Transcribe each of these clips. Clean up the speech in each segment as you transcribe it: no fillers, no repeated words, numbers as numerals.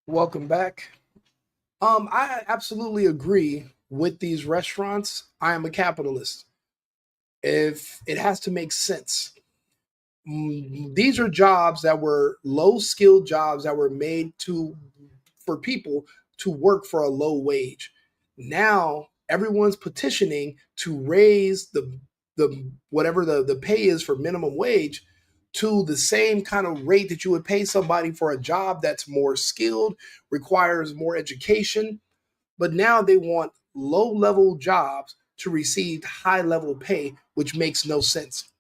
Welcome back. I absolutely agree with these restaurants. I am a capitalist. If it has to make sense, these are jobs that were low skilled jobs that were made to for people to work for a low wage. Now everyone's petitioning to raise the whatever the pay is for minimum wage to the same kind of rate that you would pay somebody for a job that's more skilled, requires more education. But now they want low level jobs to receive high level pay, which makes no sense.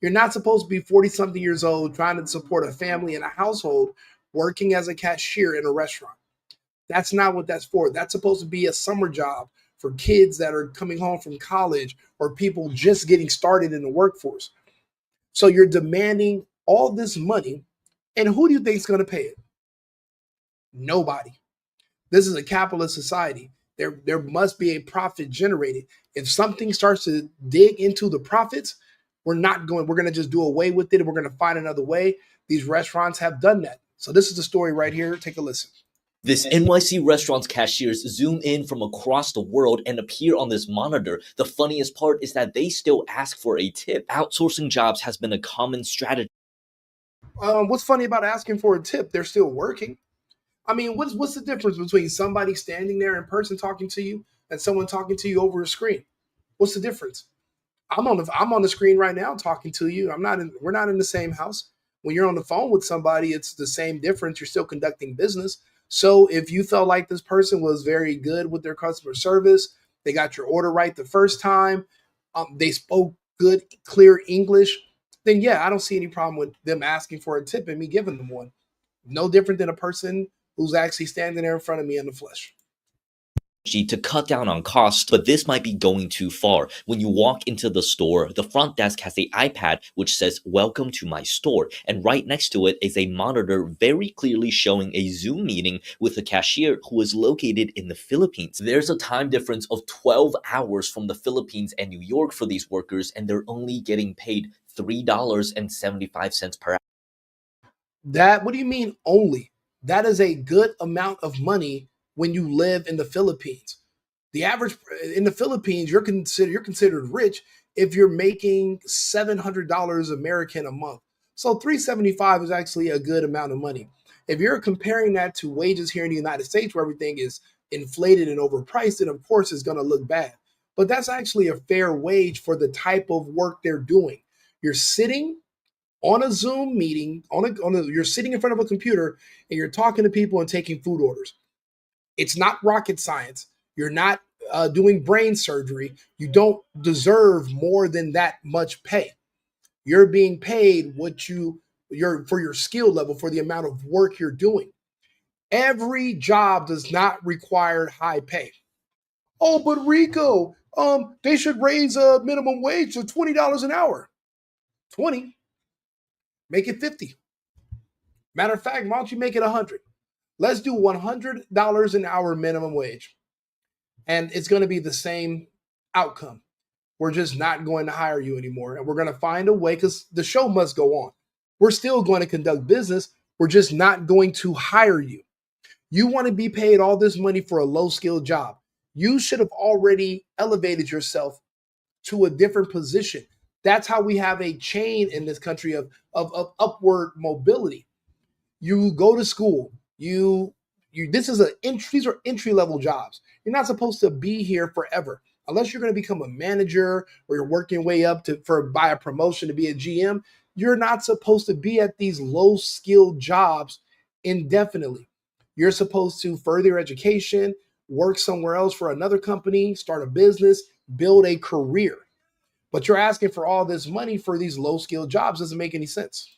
You're not supposed to be 40 something years old trying to support a family and a household working as a cashier in a restaurant. That's not what that's for. That's supposed to be a summer job for kids that are coming home from college or people just getting started in the workforce. So you're demanding all this money, and who do you think is going to pay it? Nobody. This is a capitalist society. There must be a profit generated. If something starts to dig into the profits, we're going to just do away with it and we're going to find another way. These restaurants have done that. So this is the story right here. Take a listen. This NYC restaurant's cashiers zoom in from across the world and appear on this monitor. The funniest part is that they still ask for a tip. Outsourcing jobs has been a common strategy. What's funny about asking for a tip? They're still working. I mean, what's the difference between somebody standing there in person talking to you and someone talking to you over a screen? What's the difference? I'm on the screen right now talking to you. We're not in the same house. When you're on the phone with somebody, it's the same difference. You're still conducting business. So if you felt like this person was very good with their customer service, they got your order right the first time, they spoke good, clear English, then yeah, I don't see any problem with them asking for a tip and me giving them one. No different than a person who's actually standing there in front of me in the flesh. To cut down on costs, but this might be going too far. When you walk into the store, the front desk has an iPad which says "Welcome to my store," and right next to it is a monitor very clearly showing a Zoom meeting with a cashier who is located in the Philippines. There's a time difference of 12 hours from the Philippines and New York for these workers, and they're only getting paid $3.75 per hour. What do you mean only? That is a good amount of money when you live in the Philippines. The average in the Philippines, you're considered rich if you're making $700 American a month. So 375 is actually a good amount of money. If you're comparing that to wages here in the United States where everything is inflated and overpriced, then of course it's going to look bad. But that's actually a fair wage for the type of work they're doing. You're sitting on a Zoom meeting, you're sitting in front of a computer and you're talking to people and taking food orders. It's not rocket science. You're not doing brain surgery. You don't deserve more than that much pay. You're being paid for your skill level, for the amount of work you're doing. Every job does not require high pay. Oh, but Rico, they should raise a minimum wage to $20 an hour. 20, make it 50. Matter of fact, why don't you make it 100? Let's do $100 an hour minimum wage. And it's going to be the same outcome. We're just not going to hire you anymore. And we're going to find a way because the show must go on. We're still going to conduct business. We're just not going to hire you. You want to be paid all this money for a low skilled job. You should have already elevated yourself to a different position. That's how we have a chain in this country of upward mobility. You go to school, these are entry level jobs. You're not supposed to be here forever unless you're going to become a manager or you're working way up to for by a promotion to be a GM. You're not supposed to be at these low skilled jobs indefinitely. You're supposed to further your education, work somewhere else for another company, start a business, build a career. But you're asking for all this money for these low skilled jobs. Doesn't make any sense.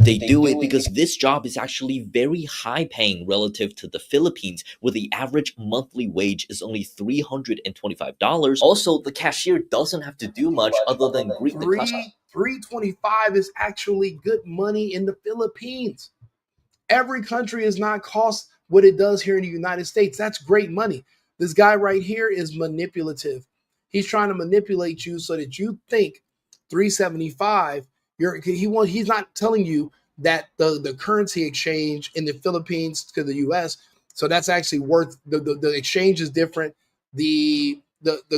They do it because this job is actually very high paying relative to the Philippines, where the average monthly wage is only $325. Also, the cashier doesn't have to do much other than greet the customer. 325 is actually good money in the Philippines. Every country is not cost what it does here in the United States. That's great money. This guy right here is manipulative. He's trying to manipulate you so that you think 375. He's not telling you that the currency exchange in the Philippines to the US, so that's actually worth the exchange is different. The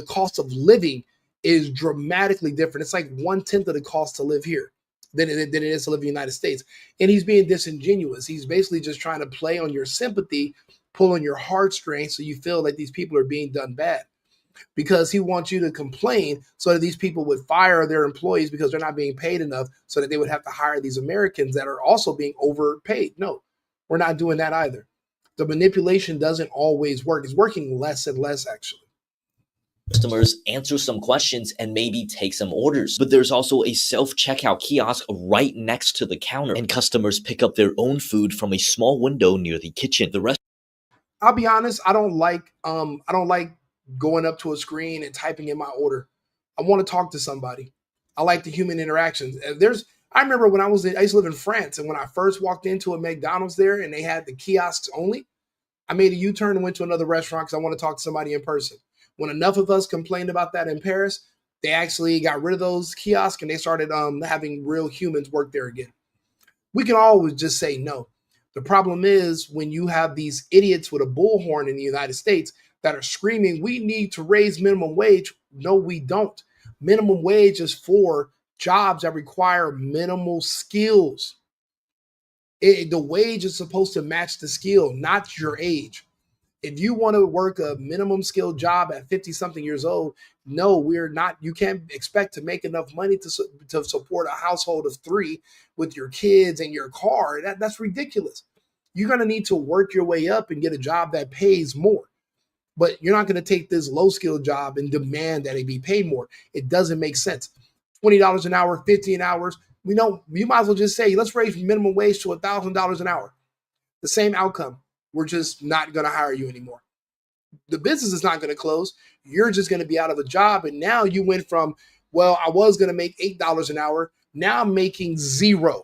cost of living is dramatically different. It's like 1/10 of the cost to live here than it is to live in the United States. And he's being disingenuous. He's basically just trying to play on your sympathy, pull on your heartstrings so you feel like these people are being done bad, because he wants you to complain so that these people would fire their employees because they're not being paid enough, so that they would have to hire these Americans that are also being overpaid. No, we're not doing that either. The manipulation doesn't always work. It's working less and less, actually. Customers answer some questions and maybe take some orders. But there's also a self-checkout kiosk right next to the counter, and customers pick up their own food from a small window near the kitchen. The rest I'll be honest, I don't like going up to a screen and typing in my order. I want to talk to somebody. I like the human interactions. I remember when I used to live in France, and when I first walked into a McDonald's there and they had the kiosks only, I made a U-turn and went to another restaurant because I want to talk to somebody in person. When enough of us complained about that in Paris, they actually got rid of those kiosks and they started having real humans work there again. We can always just say no. The problem is when you have these idiots with a bullhorn in the United States that are screaming, we need to raise minimum wage. No, we don't. Minimum wage is for jobs that require minimal skills. The wage is supposed to match the skill, not your age. If you want to work a minimum skill job at 50 something years old, no, we're not. You can't expect to make enough money to support a household of three with your kids and your car. That's ridiculous. You're going to need to work your way up and get a job that pays more. But you're not going to take this low skill job and demand that it be paid more. It doesn't make sense. $20 an hour, 50 an hour. We know you might as well just say, let's raise minimum wage to $1,000 an hour. The same outcome. We're just not going to hire you anymore. The business is not going to close. You're just going to be out of a job. And now you went from, well, I was going to make $8 an hour. Now I'm making zero.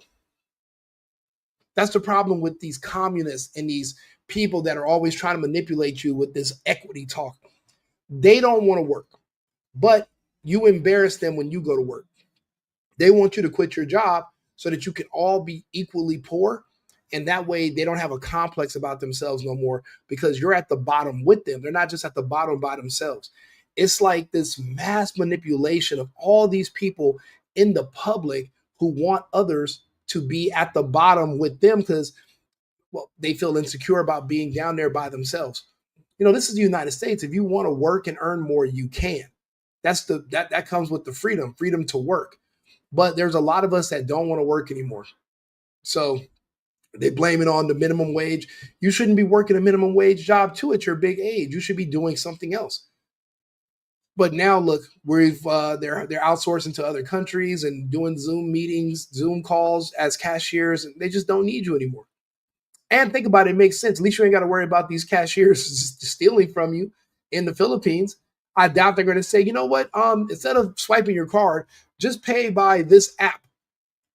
That's the problem with these communists and these people that are always trying to manipulate you with this equity talk. They don't want to work, but you embarrass them when you go to work. They want you to quit your job so that you can all be equally poor. And that way they don't have a complex about themselves no more, because you're at the bottom with them. They're not just at the bottom by themselves. It's like this mass manipulation of all these people in the public who want others to be at the bottom with them because, well, they feel insecure about being down there by themselves. This is the United States. If you want to work and earn more, you can. That comes with the freedom to work. But there's a lot of us that don't want to work anymore. So they blame it on the minimum wage. You shouldn't be working a minimum wage job too at your big age. You should be doing something else. But now look, they're outsourcing to other countries and doing Zoom meetings, Zoom calls as cashiers, and they just don't need you anymore. And think about it, it makes sense. At least you ain't got to worry about these cashiers stealing from you in the Philippines. I doubt they're going to say, you know what? Instead of swiping your card, just pay by this app.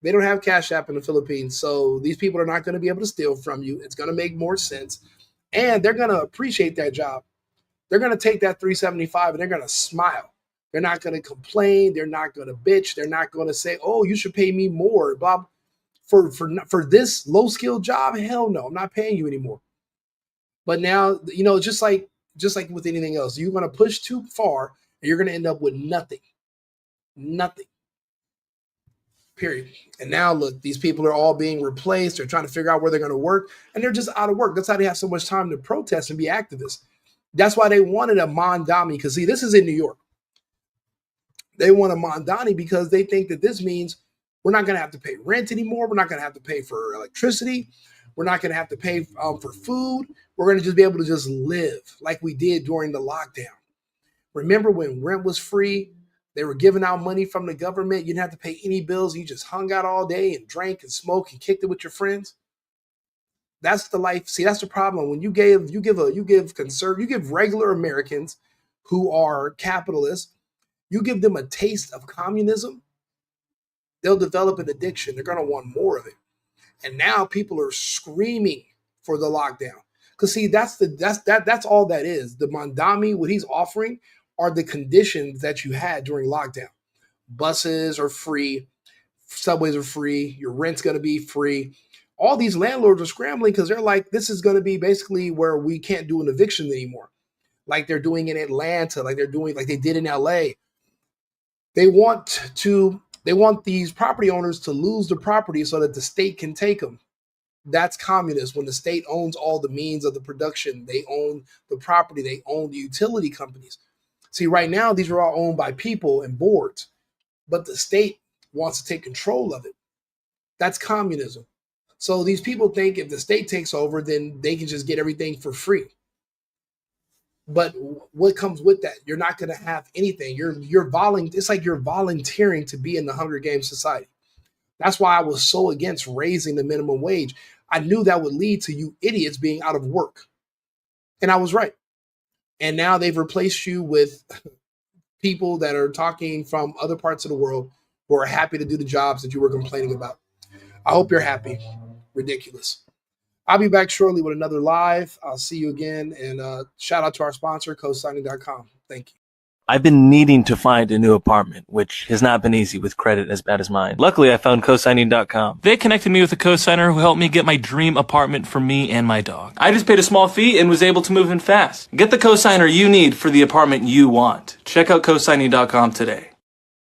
They don't have Cash App in the Philippines, so these people are not going to be able to steal from you. It's going to make more sense, and they're going to appreciate that job. They're going to take that 375 and they're going to smile. They're not going to complain. They're not going to bitch. They're not going to say, "Oh, you should pay me more, Bob, for this low skill job." Hell no, I'm not paying you anymore. But now, just like with anything else, you're going to push too far, and you're going to end up with nothing. Nothing. Period. And now look, these people are all being replaced. They're trying to figure out where they're going to work, and they're just out of work. That's how they have so much time to protest and be activists. That's why they wanted a Mondami, because see, this is in New York. They want a Mondani because they think that this means we're not going to have to pay rent anymore. We're not going to have to pay for electricity. We're not going to have to pay for food. We're going to just be able to just live like we did during the lockdown. Remember when rent was free? They were giving out money from the government. You didn't have to pay any bills. You just hung out all day and drank and smoked and kicked it with your friends. That's the life. See, that's the problem. When you give regular Americans who are capitalists, you give them a taste of communism, they'll develop an addiction. They're going to want more of it. And now people are screaming for the lockdown. Because see, that's all that is. The Mondami, what he's offering are the conditions that you had during lockdown. Buses are free, subways are free, your rent's going to be free. All these landlords are scrambling because they're like, this is going to be basically where we can't do an eviction anymore. Like they're doing in Atlanta, like they did in LA. They want these property owners to lose the property so that the state can take them. That's communist. When the state owns all the means of the production, they own the property, they own the utility companies. See, right now, these are all owned by people and boards, but the state wants to take control of it. That's communism. So these people think if the state takes over, then they can just get everything for free. But what comes with that? You're not going to have anything. It's like you're volunteering to be in the Hunger Games society. That's why I was so against raising the minimum wage. I knew that would lead to you idiots being out of work. And I was right. And now they've replaced you with people that are talking from other parts of the world who are happy to do the jobs that you were complaining about. I hope you're happy. Ridiculous. I'll be back shortly with another live. I'll see you again. And shout out to our sponsor, cosigning.com. Thank you. I've been needing to find a new apartment, which has not been easy with credit as bad as mine. Luckily, I found cosigning.com. They connected me with a cosigner who helped me get my dream apartment for me and my dog. I just paid a small fee and was able to move in fast. Get the cosigner you need for the apartment you want. Check out cosigning.com today.